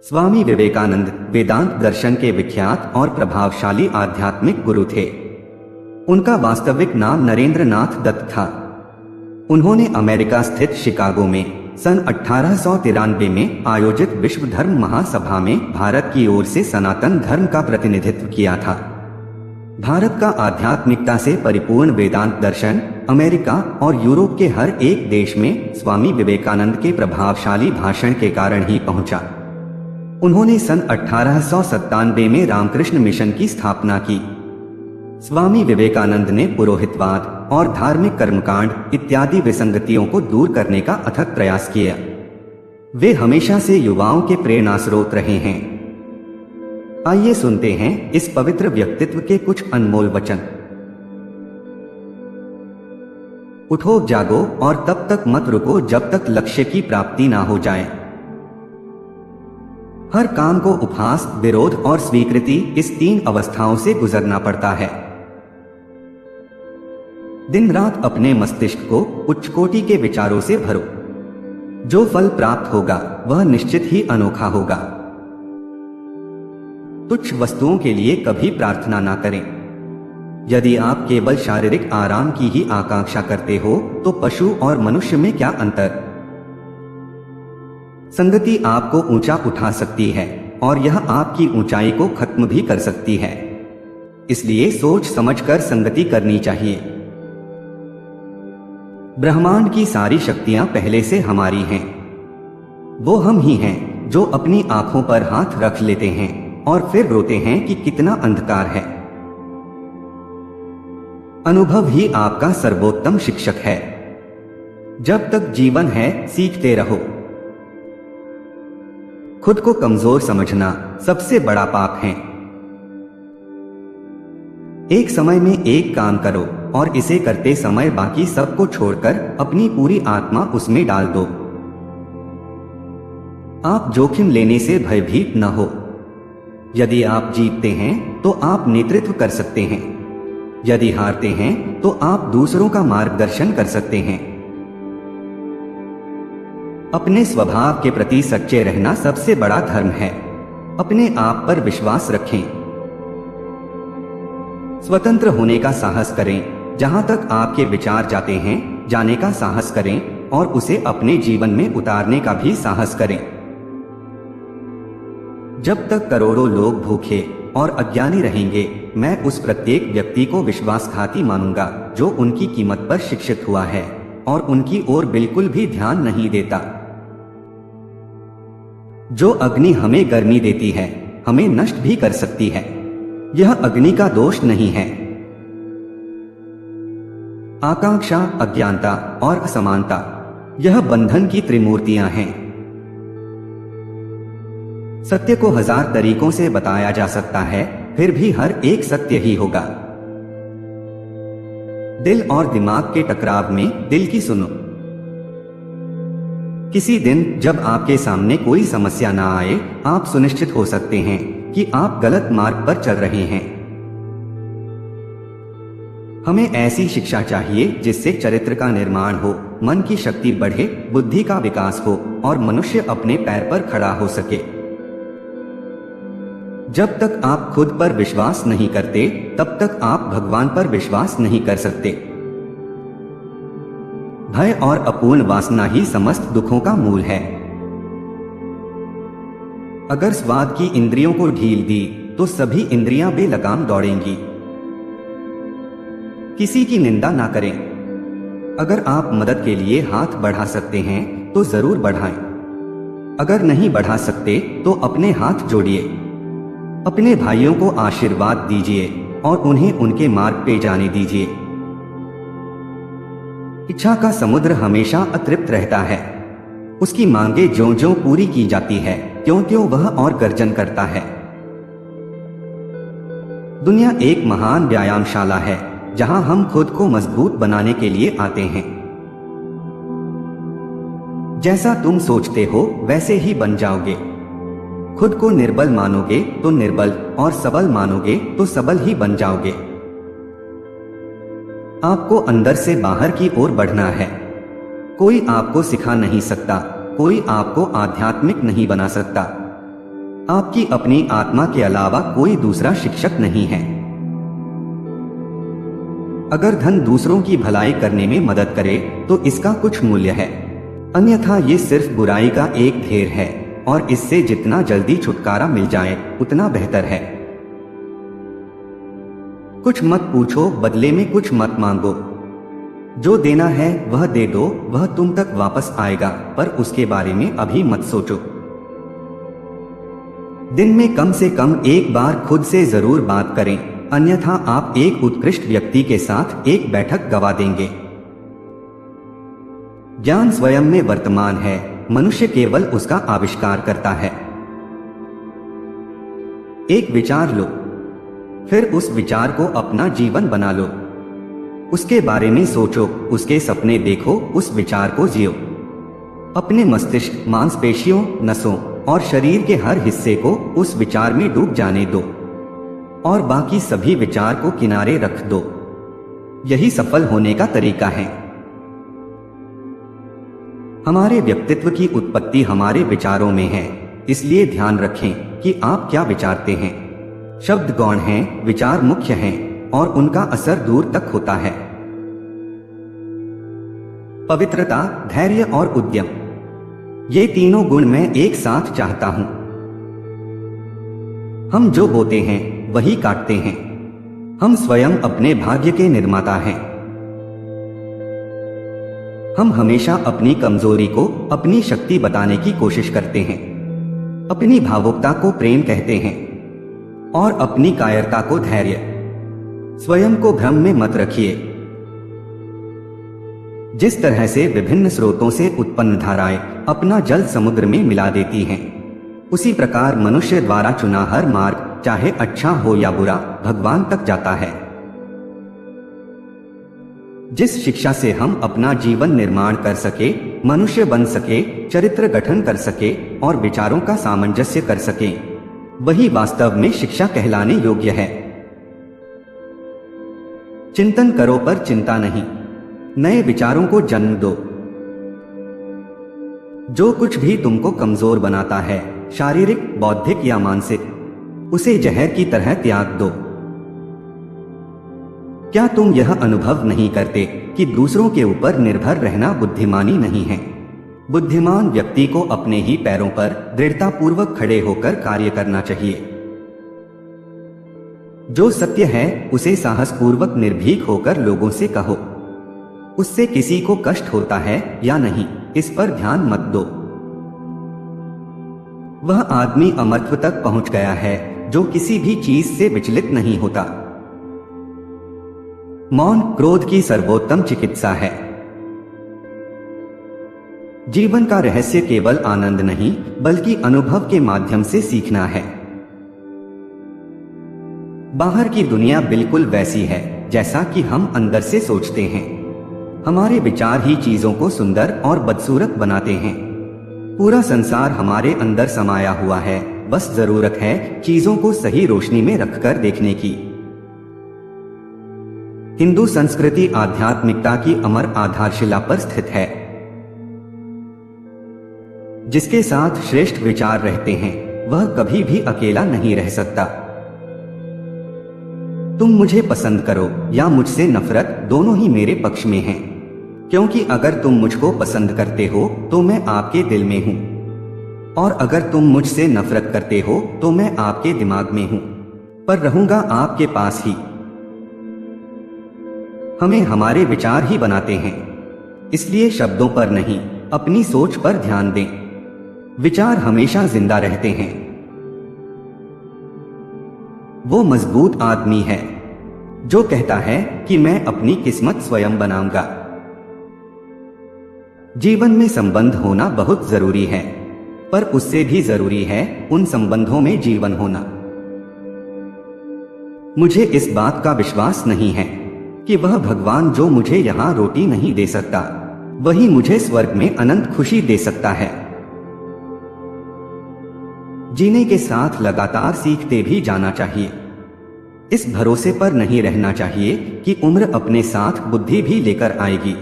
स्वामी विवेकानंद वेदांत दर्शन के विख्यात और प्रभावशाली आध्यात्मिक गुरु थे। उनका वास्तविक नाम नरेंद्र नाथ दत्त था। उन्होंने अमेरिका स्थित शिकागो में सन 1893 में आयोजित विश्व धर्म महासभा में भारत की ओर से सनातन धर्म का प्रतिनिधित्व किया था। भारत का आध्यात्मिकता से परिपूर्ण वेदांत दर्शन अमेरिका और यूरोप के हर एक देश में स्वामी विवेकानंद के प्रभावशाली भाषण के कारण ही पहुंचा। उन्होंने सन 1897 में रामकृष्ण मिशन की स्थापना की। स्वामी विवेकानंद ने पुरोहितवाद और धार्मिक कर्मकांड इत्यादि विसंगतियों को दूर करने का अथक प्रयास किया। वे हमेशा से युवाओं के प्रेरणा स्रोत रहे हैं। आइए सुनते हैं इस पवित्र व्यक्तित्व के कुछ अनमोल वचन। उठो जागो और तब तक मत रुको जब तक लक्ष्य की प्राप्ति ना हो जाए। हर काम को उपहास, विरोध और स्वीकृति इस 3 अवस्थाओं से गुजरना पड़ता है। दिन रात अपने मस्तिष्क को उच्च कोटि के विचारों से भरो। जो फल प्राप्त होगा वह निश्चित ही अनोखा होगा। तुच्छ वस्तुओं के लिए कभी प्रार्थना ना करें। यदि आप केवल शारीरिक आराम की ही आकांक्षा करते हो तो पशु और मनुष्य में क्या अंतर। संगति आपको ऊंचा उठा सकती है और यह आपकी ऊंचाई को खत्म भी कर सकती है। इसलिए सोच समझकर संगति करनी चाहिए। ब्रह्मांड की सारी शक्तियां पहले से हमारी हैं। वो हम ही हैं जो अपनी आंखों पर हाथ रख लेते हैं और फिर रोते हैं कि कितना अंधकार है। अनुभव ही आपका सर्वोत्तम शिक्षक है। जब तक जीवन है सीखते रहो। खुद को कमजोर समझना सबसे बड़ा पाप है। एक समय में एक काम करो और इसे करते समय बाकी सबको छोड़कर अपनी पूरी आत्मा उसमें डाल दो। आप जोखिम लेने से भयभीत न हो। यदि आप जीतते हैं तो आप नेतृत्व कर सकते हैं। यदि हारते हैं तो आप दूसरों का मार्गदर्शन कर सकते हैं। अपने स्वभाव के प्रति सच्चे रहना सबसे बड़ा धर्म है। अपने आप पर विश्वास रखें। स्वतंत्र होने का साहस करें। जहां तक आपके विचार जाते हैं जाने का साहस करें और उसे अपने जीवन में उतारने का भी साहस करें। जब तक करोड़ों लोग भूखे और अज्ञानी रहेंगे मैं उस प्रत्येक व्यक्ति को विश्वासघाती मानूंगा जो उनकी कीमत पर शिक्षित हुआ है और उनकी ओर बिल्कुल भी ध्यान नहीं देता। जो अग्नि हमें गर्मी देती है हमें नष्ट भी कर सकती है। यह अग्नि का दोष नहीं है। आकांक्षा, अज्ञानता और असमानता यह बंधन की त्रिमूर्तियां हैं। सत्य को 1000 तरीकों से बताया जा सकता है फिर भी हर एक सत्य ही होगा। दिल और दिमाग के टकराव में दिल की सुनो। किसी दिन जब आपके सामने कोई समस्या ना आए आप सुनिश्चित हो सकते हैं कि आप गलत मार्ग पर चल रहे हैं। हमें ऐसी शिक्षा चाहिए जिससे चरित्र का निर्माण हो, मन की शक्ति बढ़े, बुद्धि का विकास हो और मनुष्य अपने पैर पर खड़ा हो सके। जब तक आप खुद पर विश्वास नहीं करते तब तक आप भगवान पर विश्वास नहीं कर सकते। भय और अपूर्ण वासना ही समस्त दुखों का मूल है। अगर स्वाद की इंद्रियों को ढील दी तो सभी इंद्रियां बेलगाम दौड़ेंगी। किसी की निंदा ना करें। अगर आप मदद के लिए हाथ बढ़ा सकते हैं तो जरूर बढ़ाएं। अगर नहीं बढ़ा सकते तो अपने हाथ जोड़िए। अपने भाइयों को आशीर्वाद दीजिए और उन्हें उनके मार्ग पे जाने दीजिए। इच्छा का समुद्र हमेशा अतृप्त रहता है। उसकी मांगे ज्यों ज्यों पूरी की जाती है त्यों त्यों वह और गर्जन करता है। दुनिया एक महान व्यायामशाला है जहां हम खुद को मजबूत बनाने के लिए आते हैं। जैसा तुम सोचते हो वैसे ही बन जाओगे। खुद को निर्बल मानोगे तो निर्बल और सबल मानोगे तो सबल ही बन जाओगे। आपको अंदर से बाहर की ओर बढ़ना है। कोई आपको सिखा नहीं सकता, कोई आपको आध्यात्मिक नहीं बना सकता। आपकी अपनी आत्मा के अलावा कोई दूसरा शिक्षक नहीं है। अगर धन दूसरों की भलाई करने में मदद करे तो इसका कुछ मूल्य है, अन्यथा ये सिर्फ बुराई का एक ढेर है और इससे जितना जल्दी छुटकारा मिल जाए उतना बेहतर है। कुछ मत पूछो, बदले में कुछ मत मांगो। जो देना है वह दे दो, वह तुम तक वापस आएगा, पर उसके बारे में अभी मत सोचो। दिन में कम से कम एक बार खुद से जरूर बात करें, अन्यथा आप एक उत्कृष्ट व्यक्ति के साथ एक बैठक गवा देंगे। ज्ञान स्वयं में वर्तमान है, मनुष्य केवल उसका आविष्कार करता है। एक विचार लो, फिर उस विचार को अपना जीवन बना लो। उसके बारे में सोचो, उसके सपने देखो, उस विचार को जियो। अपने मस्तिष्क, मांसपेशियों, नसों और शरीर के हर हिस्से को उस विचार में डूब जाने दो और बाकी सभी विचार को किनारे रख दो। यही सफल होने का तरीका है। हमारे व्यक्तित्व की उत्पत्ति हमारे विचारों में है, इसलिए ध्यान रखें कि आप क्या विचारते हैं। शब्द गौण हैं, विचार मुख्य हैं और उनका असर दूर तक होता है। पवित्रता, धैर्य और उद्यम, ये तीनों गुण मैं एक साथ चाहता हूं। हम जो बोते हैं वही काटते हैं। हम स्वयं अपने भाग्य के निर्माता हैं। हम हमेशा अपनी कमजोरी को अपनी शक्ति बताने की कोशिश करते हैं। अपनी भावुकता को प्रेम कहते हैं और अपनी कायरता को धैर्य। स्वयं को भ्रम में मत रखिए। जिस तरह से विभिन्न स्रोतों से उत्पन्न धाराएं अपना जल समुद्र में मिला देती हैं, उसी प्रकार मनुष्य द्वारा चुना हर मार्ग, चाहे अच्छा हो या बुरा, भगवान तक जाता है। जिस शिक्षा से हम अपना जीवन निर्माण कर सके, मनुष्य बन सके, चरित्र गठन कर सके और विचारों का सामंजस्य कर सके, वही वास्तव में शिक्षा कहलाने योग्य है। चिंतन करो पर चिंता नहीं, नए विचारों को जन्म दो। जो कुछ भी तुमको कमजोर बनाता है, शारीरिक, बौद्धिक या मानसिक, उसे जहर की तरह त्याग दो। क्या तुम यह अनुभव नहीं करते कि दूसरों के ऊपर निर्भर रहना बुद्धिमानी नहीं है? बुद्धिमान व्यक्ति को अपने ही पैरों पर दृढ़तापूर्वक खड़े होकर कार्य करना चाहिए। जो सत्य है उसे साहसपूर्वक निर्भीक होकर लोगों से कहो। उससे किसी को कष्ट होता है या नहीं, इस पर ध्यान मत दो। वह आदमी अमरत्व तक पहुंच गया है जो किसी भी चीज से विचलित नहीं होता। मौन क्रोध की सर्वोत्तम चिकित्सा है। जीवन का रहस्य केवल आनंद नहीं, बल्कि अनुभव के माध्यम से सीखना है। बाहर की दुनिया बिल्कुल वैसी है जैसा कि हम अंदर से सोचते हैं। हमारे विचार ही चीजों को सुंदर और बदसूरत बनाते हैं। पूरा संसार हमारे अंदर समाया हुआ है, बस जरूरत है चीजों को सही रोशनी में रखकर देखने की। हिंदू संस्कृति आध्यात्मिकता की अमर आधारशिला पर स्थित है। जिसके साथ श्रेष्ठ विचार रहते हैं वह कभी भी अकेला नहीं रह सकता। तुम मुझे पसंद करो या मुझसे नफरत, दोनों ही मेरे पक्ष में हैं, क्योंकि अगर तुम मुझको पसंद करते हो तो मैं आपके दिल में हूं, और अगर तुम मुझसे नफरत करते हो तो मैं आपके दिमाग में हूं, पर रहूंगा आपके पास ही। हमें हमारे विचार ही बनाते हैं, इसलिए शब्दों पर नहीं, अपनी सोच पर ध्यान दें। विचार हमेशा जिंदा रहते हैं। वो मजबूत आदमी है जो कहता है कि मैं अपनी किस्मत स्वयं बनाऊंगा। जीवन में संबंध होना बहुत जरूरी है, पर उससे भी जरूरी है उन संबंधों में जीवन होना। मुझे इस बात का विश्वास नहीं है कि वह भगवान जो मुझे यहाँ रोटी नहीं दे सकता, वही मुझे स्वर्ग में अनंत खुशी दे सकता है। जीने के साथ लगातार सीखते भी जाना चाहिए। इस भरोसे पर नहीं रहना चाहिए कि उम्र अपने साथ बुद्धि भी लेकर आएगी।